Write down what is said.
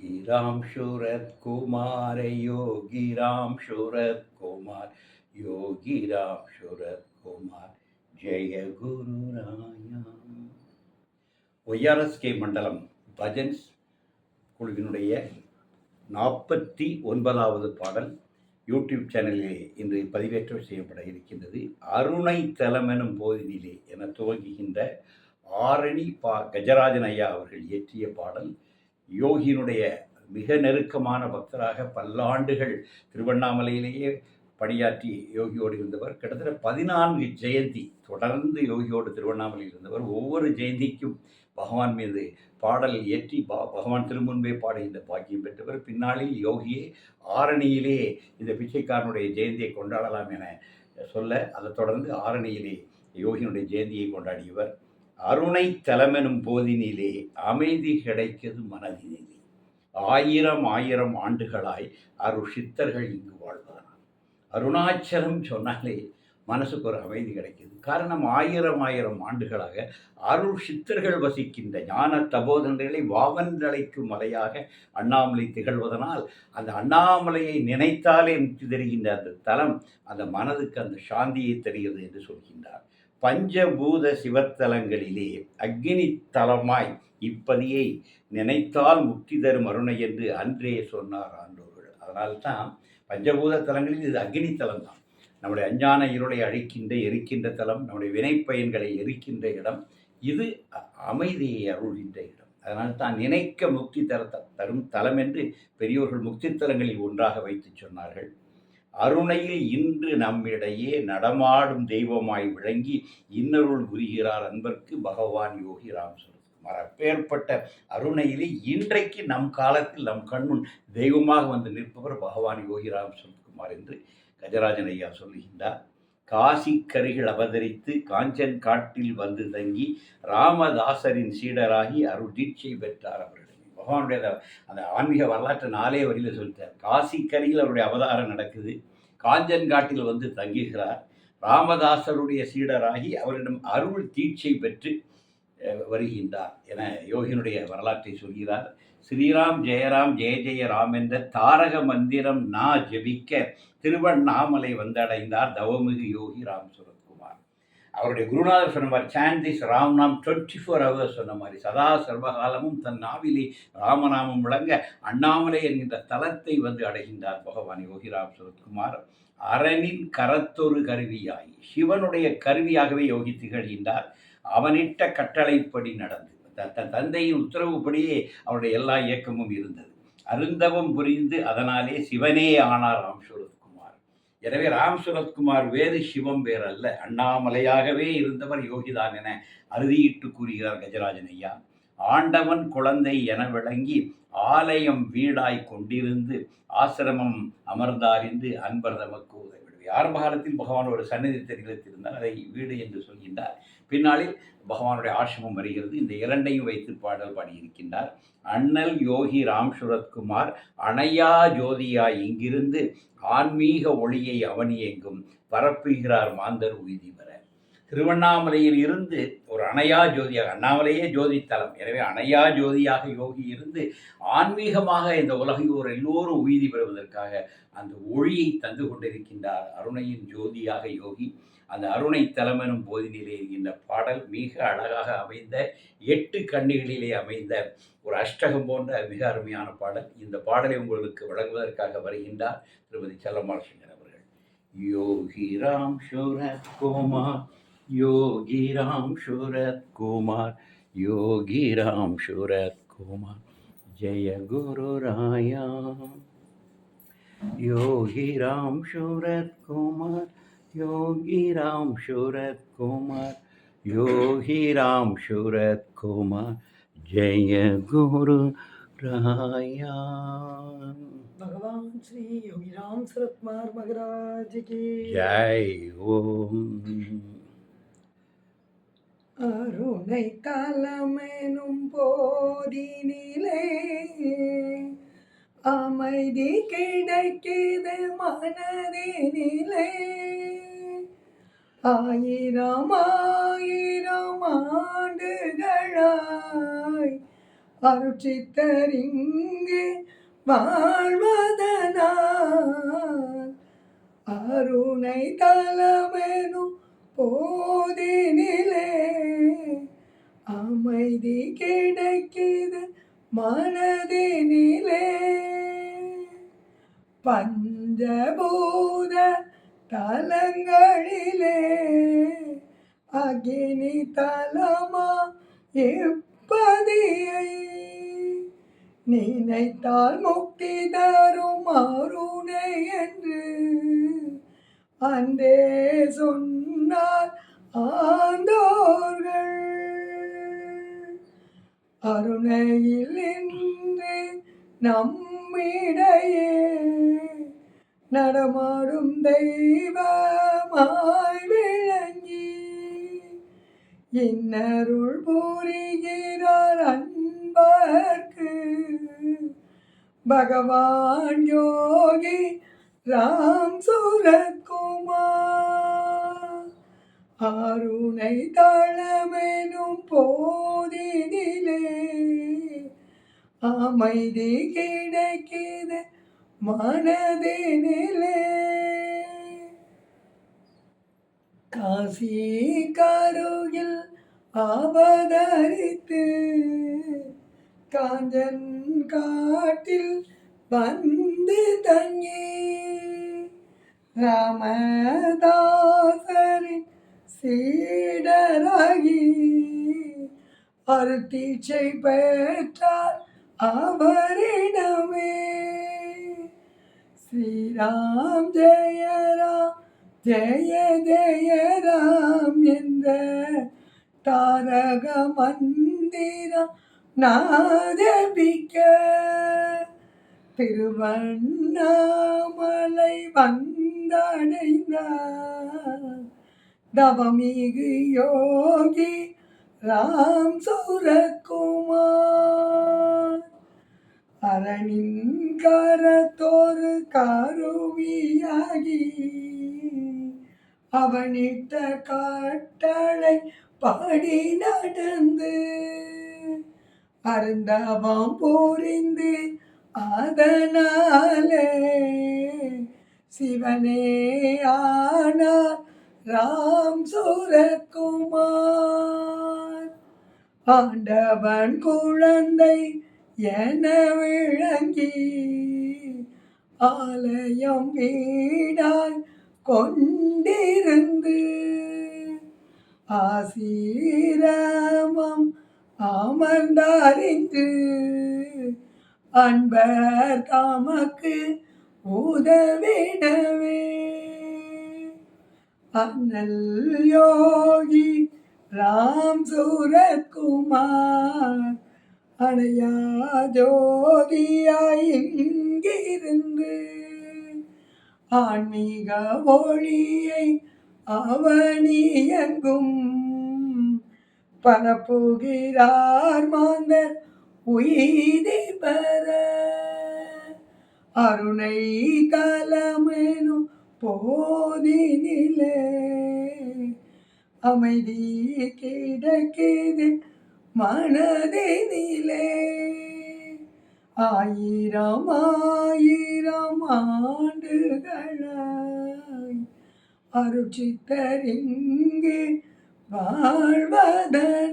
योगी राम शूरत कुमार योगी राम शूरत कुमार योगी राम शूरत कुमार ஜெய குரு ராயா. ஒய்ஆர்எஸ்கே மண்டலம் பஜன்ஸ் குழுவினுடைய 49வது பாடல் யூடியூப் சேனலிலே இன்று பதிவேற்றம் செய்யப்பட இருக்கின்றது. அருணை தலமெனும் போதினிலே என துவங்குகின்ற ஆரணி கஜராஜன் ஐயா அவர்கள் இயற்றிய பாடல். யோகியினுடைய மிக நெருக்கமான பக்தராக பல்லாண்டுகள் திருவண்ணாமலையிலேயே பணியாற்றி யோகியோடு இருந்தவர். கிட்டத்தட்ட 14 ஜெயந்தி தொடர்ந்து யோகியோடு திருவண்ணாமலையில் இருந்தவர். ஒவ்வொரு ஜெயந்திக்கும் பகவான் மீது பாடல் இயற்றி பகவான் திருமுன்பே பாடுகின்ற பாக்கியம் பெற்றவர். பின்னாளில் யோகியே ஆரணியிலே இந்த பிச்சைக்காரனுடைய ஜெயந்தியை கொண்டாடலாம் என சொல்ல அதை தொடர்ந்து ஆரணியிலே யோகியினுடைய ஜெயந்தியை கொண்டாடியவர். அருணை தலமெனும் போதினிலே அமைதி கிடைக்கிறது மனதினிலே, ஆயிரம் ஆயிரம் ஆண்டுகளாய் அருள் சித்தர்கள் இங்கு வாழ்வார். அருணாச்சலம் சொன்னாலே மனசுக்கு ஒரு அமைதி கிடைக்குது. காரணம், ஆயிரம் ஆயிரம் ஆண்டுகளாக அருள் சித்தர்கள் வசிக்கின்ற ஞான தபோதன்களை வாவன்றழைக்கும் மலையாக அண்ணாமலை திகழ்வதனால் அந்த அண்ணாமலையை நினைத்தாலே முக்தி தருகின்ற அந்த தலம் அந்த மனதுக்கு அந்த சாந்தியை தருகிறது என்று சொல்கின்றார். பஞ்சபூத சிவத்தலங்களிலே அக்னி தலமாய் இப்பதியை நினைத்தால் முக்தி தரும் அருணை என்று அன்றே சொன்னார் ஆண்டோர்கள். அதனால்தான் பஞ்சபூத தலங்களில் இது அக்னி தலம் தான். நம்முடைய அஞ்ஞான இருளை அழிக்கின்ற எரிக்கின்ற தலம், நம்முடைய வினைப்பயன்களை எரிக்கின்ற இடம். இது அமைதியை அருள்கின்ற இடம். அதனால் தான் நினைக்க முக்தி தரும் தலம் என்று பெரியோர்கள் முக்தி தலங்களில் ஒன்றாக வைத்து சொன்னார்கள். அருணையில் இன்று நம்மிடையே நடமாடும் தெய்வமாய் விளங்கி இன்னருள் புரிகிறார் அன்பர்க்கு பகவான் யோகி ராம் சுரத்குமார். அப்பேற்பட்ட அருணையிலே இன்றைக்கு நம் காலத்தில் நம் கண்முன் தெய்வமாக வந்து நிற்பவர் பகவான் யோகி ராம் சுரத்குமார் என்று கஜராஜன் ஐயா சொல்லுகின்றார். காசி கரிகள் அவதரித்து காஞ்சன் காட்டில் வந்து தங்கி ராமதாசரின் சீடராகி அருள் தீட்சை பெற்றார் அவர்கள். பகவானுடைய அந்த ஆன்மீக வரலாற்று 4 வரியில் சொல்லிட்டார். காசிக்கரையில் அவருடைய அவதாரம் நடக்குது, காஞ்சன் காட்டில் வந்து தங்குகிறார், ராமதாசருடைய சீடராகி அவரிடம் அருள் தீட்சை பெற்று வருகின்றார் என யோகியினுடைய வரலாற்றை சொல்கிறார். ஸ்ரீராம் ஜெயராம் ஜெய ஜெய ராம் என்ற தாரக மந்திரம் ஜெபிக்க திருவண்ணாமலை வந்தடைந்தார் தவமிகு யோகி ராம் சுரத்குமார். அவருடைய குருநாதர் சொன்ன மாதிரி சாண்டிஸ் ராம்நாம் 24 hours சொன்ன மாதிரி சதா சர்வகாலமும் தன் நாவிலே ராமநாமம் விளங்க அண்ணாமலை என்கின்ற தலத்தை வந்து அடைகின்றார் பகவான் யோகி ராம் சுரத்குமார். அரணின் கரத்தொரு கருவியாய் சிவனுடைய கருவியாகவே யோகி திகழ்கின்றார். அவனிட்ட கட்டளைப்படி நடந்து தன் தந்தையின் உத்தரவுப்படியே அவருடைய எல்லா இயக்கமும் இருந்தது. அருந்தவம் புரிந்து அதனாலே சிவனே ஆனார் ராம் சுரத்குமார். எனவே ராம் சுரத்குமார் வேறு சிவம் வேறு அல்ல, அண்ணாமலையாகவே இருந்தவர் யோகிதான் என அறுதியிட்டு கூறுகிறார் கஜராஜன் ஐயா. ஆண்டவன் குழந்தை என விளங்கி ஆலயம் வீடாய் கொண்டிருந்து ஆசிரமம் அமர்ந்தாரிந்து அன்பர் தமக்கு உதவி. ஆரம்ப காலத்தில் பகவான் ஒரு சந்நிதி தெரிவித்திருந்தார், அதை வீடு என்று சொல்கின்றார். பின்னாளில் பகவானுடைய ஆசிரமம் வருகிறது. இந்த இரண்டையும் வைத்து பாடல் பாடியிருக்கின்றார். அண்ணல் யோகி ராம் சுரத்குமார் அணையா ஜோதியாய் இங்கிருந்து ஆன்மீக ஒளியை அவனியெங்கும் பரப்புகிறார் மாந்தர் உய்தி வர. திருவண்ணாமலையில் இருந்து ஒரு அணையா ஜோதியாக, அண்ணாமலையே ஜோதித்தலம், எனவே அணையா ஜோதியாக யோகி இருந்து ஆன்மீகமாக இந்த உலகையோர் எல்லோரும் உய்தி பெறுவதற்காக அந்த ஒளியை தந்து கொண்டிருக்கின்றார் அருணையின் ஜோதியாக யோகி. அந்த அருணை தலமெனும் போதினிலே இந்த பாடல் மிக அழகாக அமைந்த 8 கண்ணிகளிலே அமைந்த ஒரு அஷ்டகம் போன்ற மிக அருமையான பாடல். இந்த பாடலை உங்களுக்கு வழங்குவதற்காக வருகின்றார் திருமதி செல்லம்மாள் சிங்கர் அவர்கள். யோகி ராம் சுரத் குமார் योगी राम शूरत कुमार योगी राम शूरत कुमार जय गुरु राया. योगी राम शूरत कुमार योगी राम शूरत कुमार योगी राम शूरत कुमार जय गुरु राया. भगवान श्री योगी राम सूरत कुमार महाराज की जय. ओम அருணை தலமெனும் போதினிலே அமைதி கிடைக்கிது மனதினிலே, ஆயிரம் ஆயிரம் ஆண்டுகளாய் அருட்சித்தரிங்கு வாழ்வதனால் அருணை தலமெனும் போதினிலே அமைதி கிடைக்குது மனதினிலே. பஞ்சபூத தலங்களிலே அக்னி தலமா எப்பதியை நினைத்தால் முக்தி தரும் அருணை என்று அன்றே சொன்னார் ஆண்டோர்கள். அருணையில் இன்று நம்மிடையே நடமாடும் தெய்வமாய் விளங்கி இன்னருள் புரிகிறார் அன்பர்க்கு பகவான் யோகி ராம் சூரத்குமார். அருணை தளமெனும் போதினிலே அமைதி கிடைக்குது மனதினிலே. காசி கருகில் அவதரித்து காஞ்சன் காட்டில் வந்து தங்கி ராமதாசரின் சீடராகி அருத்தீட்சை பெற்றார் அவரிடமே. ஸ்ரீராம் ஜெயராம் ஜெய ஜெயராம் என்ற தாரக மந்திரம் நாதபிக்க திருவண்ணாமலை வந்தடைந்தார் தவமிகு யோகி ராம் சூரத்குமார். அரணின் கரத்தொரு கருவியாகி அவனிட்ட கட்டளை படி நடந்து அருந்தவம் புரிந்து அதனாலே சிவனே ஆனார் ராம் சூரத்குமார். ஆண்டவன் குழந்தை என விளங்கி ஆலயம் வீடாய் கொண்டிருந்து ஆசீரமம் அமர்ந்தாரின்று அன்பர் தமக்கு உதவிடவே அண்ணல் யோகி ராம் சூரத்குமார் அணையா ஜோதியாய் இங்கிருந்து ஆன்மீக ஒளியை அவனியங்கும் பரப்புகிறார் மாந்தர் உயிரை பெற. அருணை தலமெனும் போதினிலே அமைதி கிடைக்குது மனதினிலே. ஆயிரம் ஆயிரம் ஆண்டுகளாய் அருட்சித்தரிங்கு வாழ்வதனாய்